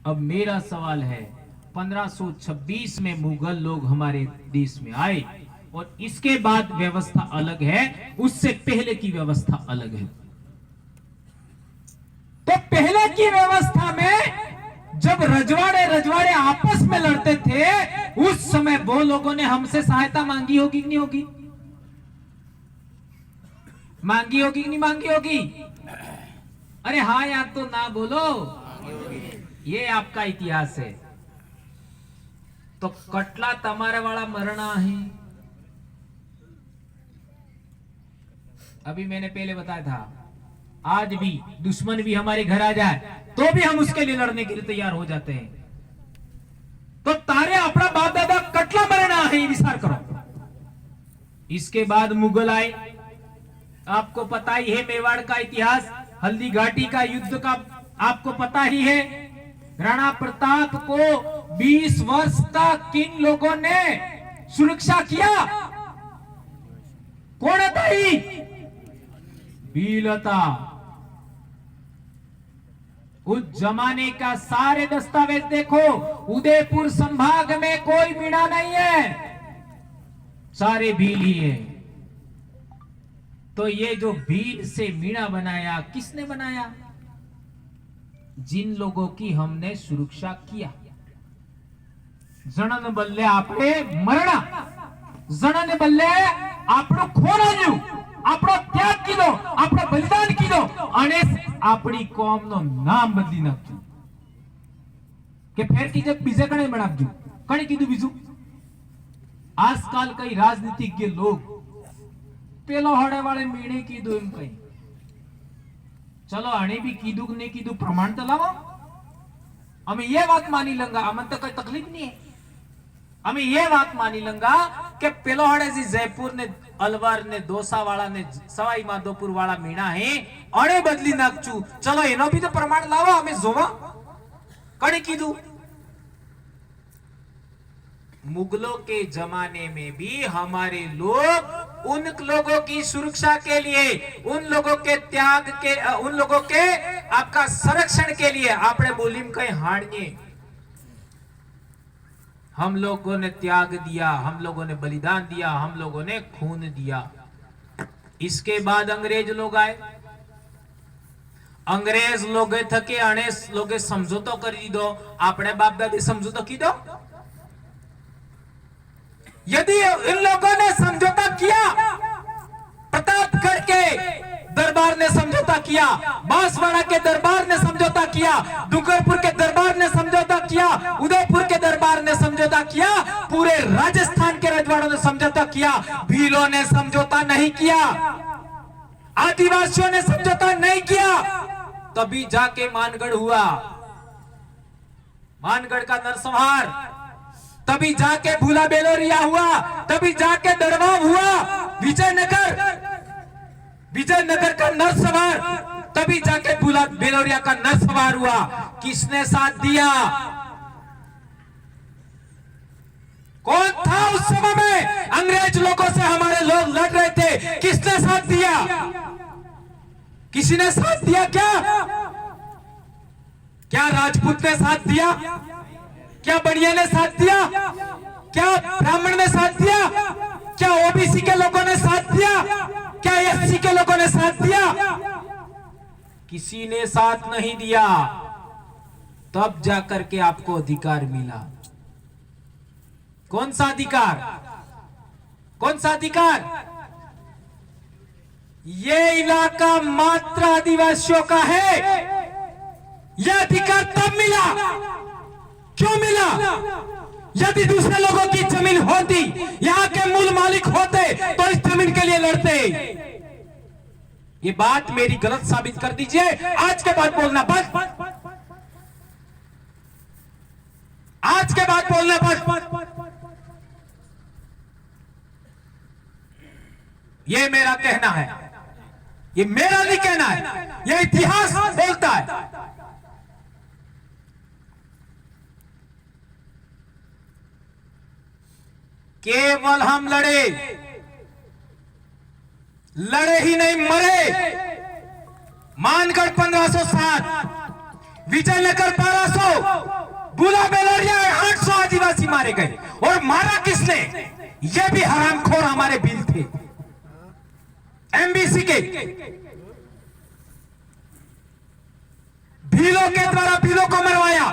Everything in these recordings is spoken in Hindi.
अब मेरा सवाल है, 1526 में मुगल लोग हमारे देश में आए और इसके बाद व्यवस्था अलग है, उससे पहले की व्यवस्था अलग है। तो पहले की व्यवस्था में जब रजवाड़े आपस में लड़ते थे, उस समय वो लोगों ने हमसे सहायता मांगी होगी कि नहीं होगी? मांगी होगी कि नहीं मांगी होगी? अरे हाँ यार, तो ना बोलो, ये आपका इतिहास है। तो कटला तमारे वाला मरना है। अभी मैंने पहले बताया था, आज भी दुश्मन भी हमारे घर आ जाए तो भी हम उसके लिए लड़ने के लिए तैयार हो जाते हैं। तो तारे अपना बाप दादा कटला मरना है, ये विचार करो। इसके बाद मुगल आए, आपको पता ही है मेवाड़ का इतिहास, हल्दी घाटी का युद्ध का आपको पता ही है। राणा प्रताप को 20 वर्ष तक किन लोगों ने सुरक्षा किया? कौन था ही? भीलता। उस जमाने का सारे दस्तावेज देखो, उदयपुर संभाग में कोई मीणा नहीं है, सारे भील ही है। तो ये जो भील से मीणा बनाया, किसने बनाया? जिन लोगों की हमने सुरक्षा किया। जणन बल्ले आपने मरणा, जणन बल्ले આપણો ખોરાજુ, આપણો ત્યાગ કીધો, આપણો બલિદાન કીધો અને આપણી કોમનો નામ બદલી નાખ્યું કે ફેર કીધે બીજે કણે બનાવજો। કણે કીધું બીજું? આજકાલ કઈ રાજનીતિज्ञ लोग પેલો હડે વાળે મીણે કીધું એમ કઈ, ચલો આને भी કીધું કે નહીં કીધું પ્રમાણ તો લાવો, અમે ये बात मानी लंगा, अमन तो कोई तकलीफ नहीं है। हमें ये बात मानी लंगा कि पेलो हड़े जी जयपुर ने, अलवर ने, दोसा वाला ने, सवाई माधोपुर वाला मीणा है, अड़े बदली नाखचू, चलो एनो भी तो प्रमाण लावा, हमें जोवा। कणे कीधु? मुगलों के जमाने में भी हमारे लोग उन लोगों की सुरक्षा के लिए, उन लोगों के त्याग के, उन लोगों के आपका संरक्षण के लिए आपने बोलीम कहीं हाड़िए, हम लोगों ने त्याग दिया, हम लोगों ने बलिदान दिया, हम लोगों ने खून दिया। इसके बाद अंग्रेज लोग आए, अंग्रेज लोग थके अने लोगे समझौतो कर दीधो, आपने बाप दादी समझौतो कीधो? यदि इन लोगों ने समझौता किया, प्रतापगढ़ के दरबार ने समझौता किया, बांसवाड़ा के दरबार ने समझौता किया, डूंगरपुर के दरबार ने समझौता किया, उदयपुर के दरबार ने समझौता किया, पूरे राजस्थान के रजवाड़ों ने समझौता किया, भीलों ने समझौता नहीं किया, आदिवासियों ने समझौता नहीं किया, तभी जाके मानगढ़ हुआ, मानगढ़ का नरसंहार, तभी जाके भूला बेलोरिया हुआ, तभी जाके दड़वा हुआ, विजयनगर का नरसंहार, तभी जाके भूला बेलोरिया का नरसंहार हुआ। किसने साथ दिया? कौन था उस समय में? अंग्रेज लोगों से हमारे लोग लड़ रहे थे, किसने साथ दिया? किसी ने साथ दिया क्या? क्या राजपूत ने साथ दिया? क्या बनिया ने साथ दिया? क्या ब्राह्मण ने साथ दिया? क्या ओबीसी के लोगों ने साथ दिया? क्या एससी के लोगों ने साथ दिया? किसी ने साथ नहीं दिया। तब जाकर के आपको अधिकार मिला। कौन सा अधिकार? कौन सा अधिकार? ये इलाका मात्र आदिवासियों का है। यह अधिकार तब मिला, क्यों मिला? यदि दूसरे लोगों की जमीन होती, यहाँ के मूल मालिक होते, तो इस जमीन के लिए लड़ते। ये बात मेरी गलत साबित कर दीजिए, आज के बाद बोलना बस, आज के बाद बोलना बस। ये मेरा कहना है, ये मेरा नहीं कहना है, ये इतिहास बोलता है। केवल हम लड़े ही नहीं, मरे। मानगढ़ 1507, विजयनगर 1200, बुला बेलरिया 800 आदिवासी मारे गए। और मारा किसने? ये भी हरामखोर हमारे भील थे, एमबीसी के भीलों के द्वारा भीलों को मरवाया।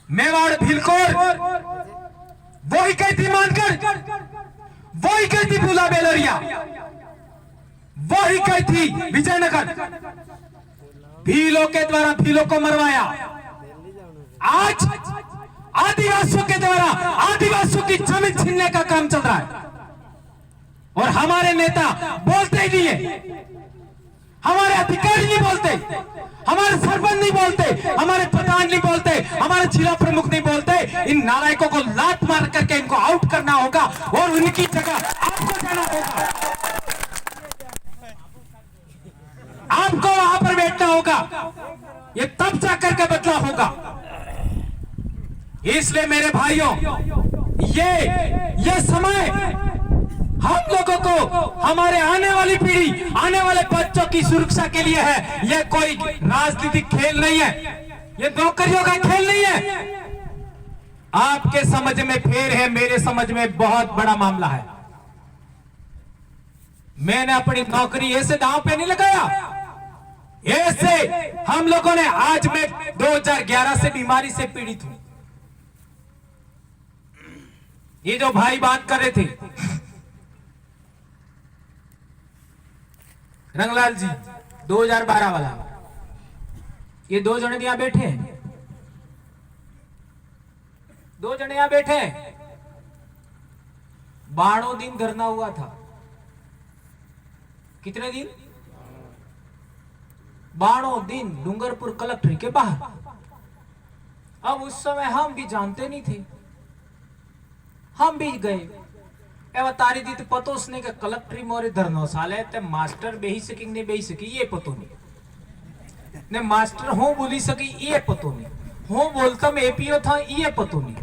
मेवाड़ भीलकोर वही गई थी मानकर, वही गई थी बुला बेलरिया, वही गई थी विजयनगर, भीलों के द्वारा भीलों को मरवाया। आज आदिवासियों के द्वारा आदिवासियों की जमीन छीनने का काम चल रहा है और हमारे नेता बोलते ही नहीं है, हमारे अधिकारी नहीं बोलते, हमारे सरपंच नहीं बोलते, हमारे प्रधान नहीं बोलते, हमारे जिला प्रमुख नहीं बोलते। इन नालायकों को लात मार करके इनको आउट करना होगा और उनकी जगह आपको जाना होगा, आपको वहां पर बैठना होगा। ये तब जाकर के बदला होगा। इसलिए मेरे भाइयों, ये समय हम लोगों को, हमारे आने वाली पीढ़ी, आने वाले बच्चों की सुरक्षा के लिए है। यह कोई राजनीतिक खेल नहीं है, यह नौकरियों का खेल नहीं है। आपके समझ में फेर है, मेरे समझ में बहुत बड़ा मामला है। मैंने अपनी नौकरी ऐसे दांव पे नहीं लगाया, ऐसे हम लोगों ने, आज मैं 2011 से बीमारी से पीड़ित हूं। ये जो भाई बात कर रहे थे रंगलाल जी 2012 वाला, ये दो जने यहां बैठे हैं, दो जने यहां बैठे हैं। 12 दिन धरना हुआ था। कितने दिन? 12 दिन डूंगरपुर कलेक्ट्री के बाहर। अब उस समय हम भी जानते नहीं थे, हम भी गए तारी दी तो पतो उसने के कलेक्ट्री मोरे धर्मशाला ते मास्टर बेही सकी ने बेही सकी ये पतो नहीं, ने मास्टर हो बोली सकी ये पतो नहीं, हो बोलतम एपीओ था ये पतो नहीं,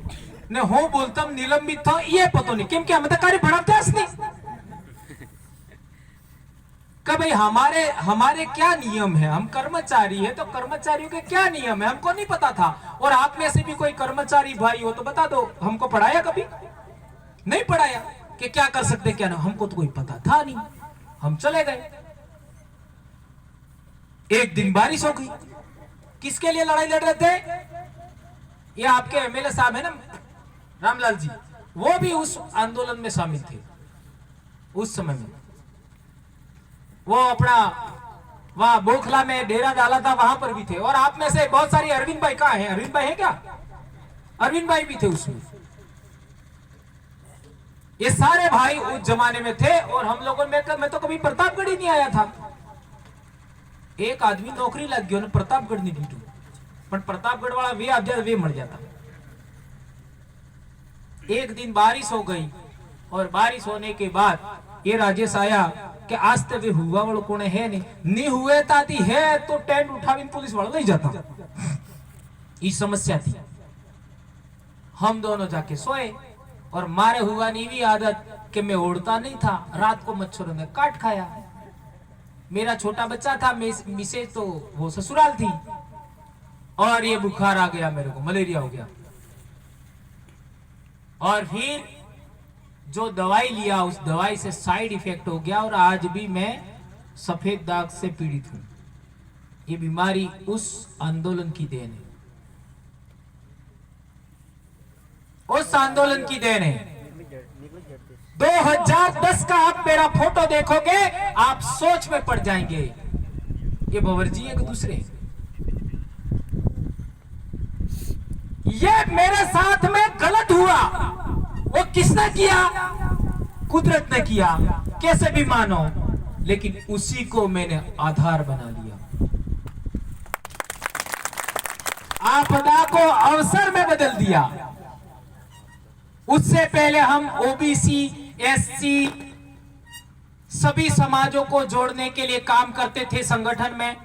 ने हो बोलतम निलंबित था ये पतो नहीं। क्योंकि हम तो कार्य बढ़ाते नहीं कि भाई हमारे क्या नियम है, हम कर्मचारी है तो कर्मचारियों के क्या नियम है हमको नहीं पता था। और आप में से भी कोई कर्मचारी भाई हो तो बता दो, हमको पढ़ाया कभी नहीं पढ़ाया कि क्या कर सकते क्या ना, हमको तो कोई पता था नहीं, हम चले गए। एक दिन बारिश हो गई। किसके लिए लड़ाई लड़ रहे थे? ये आपके एमएलए साहब है ना रामलाल जी, वो भी उस आंदोलन में शामिल थे उस समय में। वो अपना वहां बोखला में डेरा डाला था, वहां पर भी थे। और आप में से बहुत सारी, अरविंद भाई कहाँ हैं? अरविंद भाई है क्या? अरविंद भाई भी थे उसमें। ये सारे भाई उस जमाने में थे। और हम लोगों में मैं तो कभी प्रतापगढ़ ही नहीं आया था। एक आदमी नौकरी लग गया, प्रतापगढ़ नहीं ढूंढू, पर प्रतापगढ़ वाला वे आप वे मर जाता। एक दिन बारिश हो गई और बारिश होने के बाद ये राजेश आया कि आज तक हुआ वालों को है नहीं हुए ताती है तो टेंट उठावी पुलिस वाला नहीं जाता। ये समस्या थी। हम दोनों जाके सोए और मारे हुआ नहीं भी आदत कि मैं उड़ता नहीं था, रात को मच्छरों ने काट खाया। मेरा छोटा बच्चा था, मिसे तो वो ससुराल थी और ये बुखार आ गया, मेरे को मलेरिया हो गया। और फिर जो दवाई लिया उस दवाई से साइड इफेक्ट हो गया और आज भी मैं सफेद दाग से पीड़ित हूं। ये बीमारी उस आंदोलन की देन है, उस आंदोलन की देन है। 2010 का आप मेरा फोटो देखोगे आप सोच में पड़ जाएंगे। ये भंवर जी एक दूसरे, ये मेरे साथ में गलत हुआ। वो किसने किया? कुदरत ने किया, कैसे भी मानो, लेकिन उसी को मैंने आधार बना लिया। आपदा को अवसर में बदल दिया। उससे पहले हम ओबीसी, एससी सभी समाजों को जोड़ने के लिए काम करते थे संगठन में।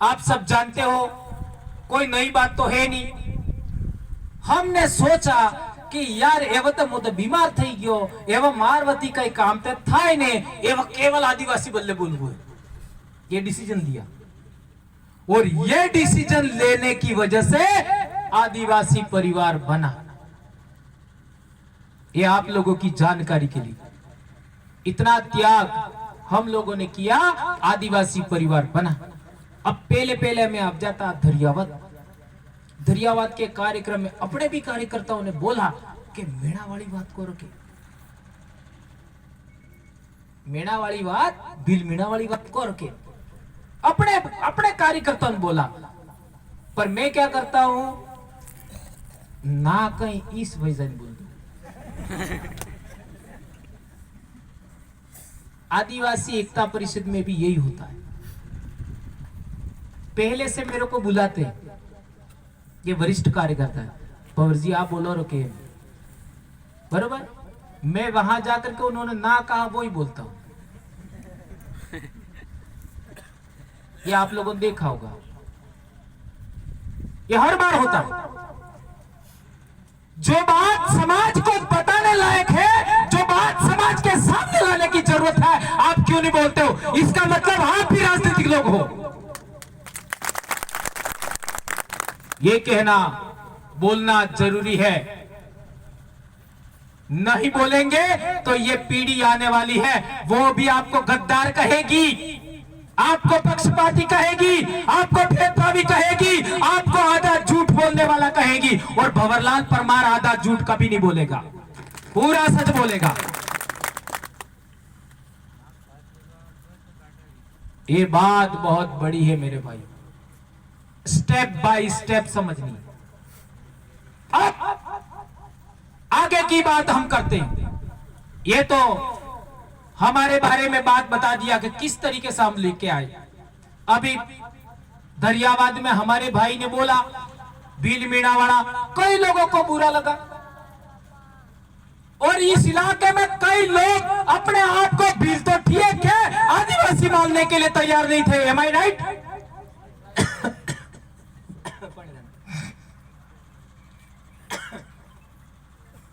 आप सब जानते हो, कोई नई बात तो है नहीं। हमने सोचा कि यार एवं तो मुझे बीमार थी गयो, एवं मारवती कई काम ते था ही नहीं, एवं केवल आदिवासी बल्ले बोल हुए। ये डिसीजन लिया और ये डिसीजन लेने की वजह से आदिवासी परिवार बना। ये आप लोगों की जानकारी के लिए, इतना त्याग हम लोगों ने किया, आदिवासी परिवार बना। अब पहले मैं अब जाता धरियावाद के कार्यक्रम में अपने भी कार्यकर्ताओं ने बोला कि मेणा वाली बात करो, के मेणा वाली बात, बिल मीणा वाली बात करो, के अपने कार्यकर्ताओं ने बोला। पर मैं क्या करता हूं, ना कहीं इस वजह बोल दूं। आदिवासी एकता परिषद में भी यही होता है। पहले से मेरे को बुलाते, ये वरिष्ठ कार्यकर्ता है, पवर जी आप बोलो रोके, बरोबर। मैं वहां जाकर के उन्होंने ना कहा वो ही बोलता हूं। ये आप लोगों ने देखा होगा, ये हर बार होता है। जो बात समाज को बताने लायक है, जो बात समाज के सामने लाने की जरूरत है, आप क्यों नहीं बोलते हो? इसका मतलब आप भी राजनीतिक लोग हो। ये कहना, बोलना जरूरी है। नहीं बोलेंगे तो ये पीढ़ी आने वाली है, वो भी आपको गद्दार कहेगी, आपको पक्षपाती कहेगी, आपको भेदभावी कहेगी, आपको आधा झूठ बोलने वाला कहेगी। और भंवरलाल परमार आधा झूठ कभी नहीं बोलेगा, पूरा सच बोलेगा। ये बात बहुत बड़ी है मेरे भाई, स्टेप बाय स्टेप समझनी। अब आगे की बात हम करते हैं। ये तो हमारे बारे में बात बता दिया कि किस तरीके से हम लेके आए। अभी धरियावाद में हमारे भाई ने बोला भील मीणावाड़ा, कई लोगों को बुरा लगा और इस इलाके में कई लोग अपने आप को भील तो ठीक है, आदिवासी मानने के लिए तैयार नहीं थे। एम आई राइट?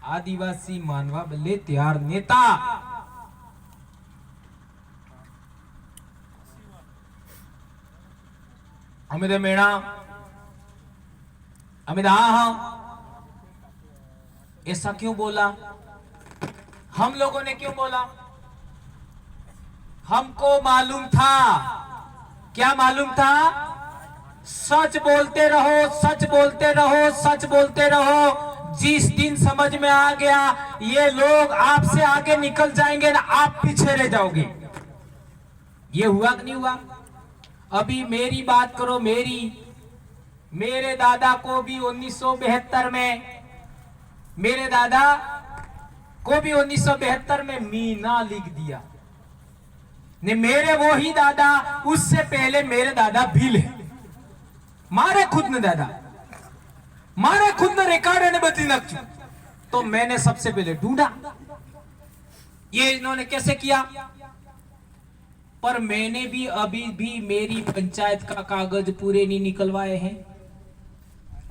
आदिवासी मानवा बल्ले तैयार नेता अमित मेणा, अमित हाँ, ऐसा क्यों बोला? हम लोगों ने क्यों बोला? हमको मालूम था। क्या मालूम था? सच बोलते रहो, सच बोलते रहो, सच बोलते रहो। जिस दिन समझ में आ गया ये लोग आपसे आगे निकल जाएंगे ना, आप पीछे रह जाओगे। ये हुआ कि नहीं हुआ? अभी मेरी बात करो, मेरे दादा को भी 1972 में, मेरे दादा को भी 1972 में मीना लिख दिया ने। मेरे वो ही दादा, उससे पहले मेरे दादा भील है, मारे खुद ने दादा, मारे खुद ने रिकॉर्ड ने बदली नक्शू। तो मैंने सबसे पहले ढूंढा ये इन्होंने कैसे किया। पर मैंने भी अभी भी मेरी पंचायत का कागज पूरे नहीं निकलवाए हैं,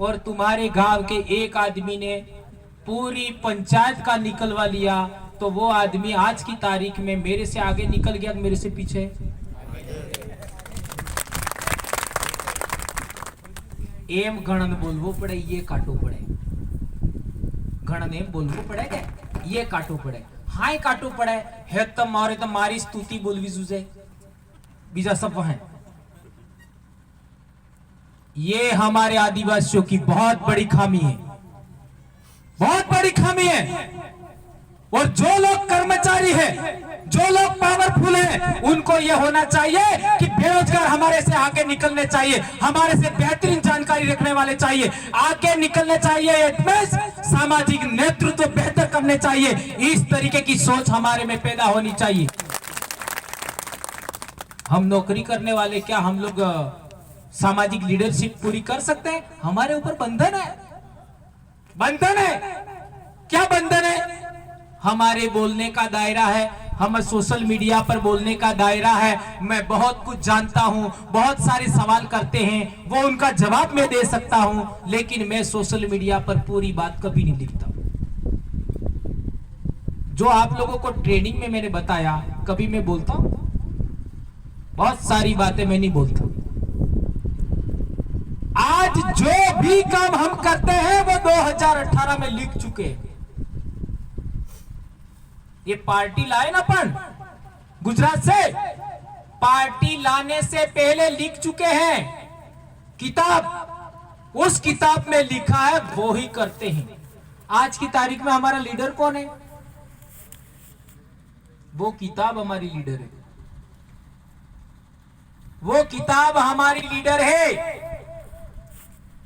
और तुम्हारे गांव के एक आदमी ने पूरी पंचायत का निकलवा लिया। तो वो आदमी आज की तारीख में मेरे से आगे निकल गया, मेरे से पीछे। एम गणन बोलवो पड़े, ये काटो पड़े, गणन एम बोलवो पड़े, ये काटो पड़े, हाय काटो पड़े है। तब मारे तो मारी स्तुति बोलवी जुजे, बीजा सब वहां। ये हमारे आदिवासियों की बहुत बड़ी खामी है, बहुत बड़ी खामी है। और जो लोग कर्मचारी है, जो लोग पावरफुल है, उनको यह होना चाहिए कि बेरोजगार हमारे से आगे निकलने चाहिए, हमारे से बेहतरीन जानकारी रखने वाले चाहिए, आगे निकलने चाहिए, सामाजिक नेतृत्व बेहतर करने चाहिए। इस तरीके की सोच हमारे में पैदा होनी चाहिए। हम नौकरी करने वाले, क्या हम लोग सामाजिक लीडरशिप पूरी कर सकते हैं? हमारे ऊपर बंधन है, बंधन है। क्या बंधन है? हमारे बोलने का दायरा है, हम सोशल मीडिया पर बोलने का दायरा है। मैं बहुत कुछ जानता हूं, बहुत सारे सवाल करते हैं, वो उनका जवाब मैं दे सकता हूं, लेकिन मैं सोशल मीडिया पर पूरी बात कभी नहीं लिखता। जो आप लोगों को ट्रेनिंग में मैंने बताया, कभी मैं बोलता हूं? बहुत सारी बातें मैं नहीं बोलता। जो भी काम हम करते हैं वो 2018 में लिख चुके हैं। ये पार्टी लाए ना अपन गुजरात से, पार्टी लाने से पहले लिख चुके हैं किताब। उस किताब में लिखा है वो ही करते हैं। आज की तारीख में हमारा लीडर कौन है? वो किताब हमारी लीडर है, वो किताब हमारी लीडर है।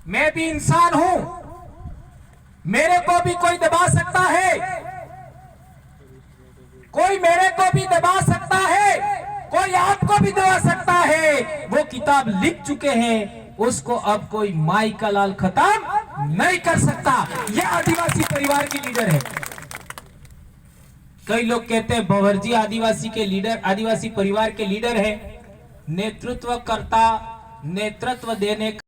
मैं भी इंसान हूं, मेरे को भी कोई दबा सकता है, कोई मेरे को भी दबा सकता है, कोई आपको भी दबा सकता है। वो किताब लिख चुके हैं, उसको अब कोई माई का लाल खत्म नहीं कर सकता। यह आदिवासी परिवार की लीडर है। कई लोग कहते हैं भंवरजी आदिवासी के लीडर, आदिवासी परिवार के लीडर है। नेतृत्व करता, नेतृत्व देने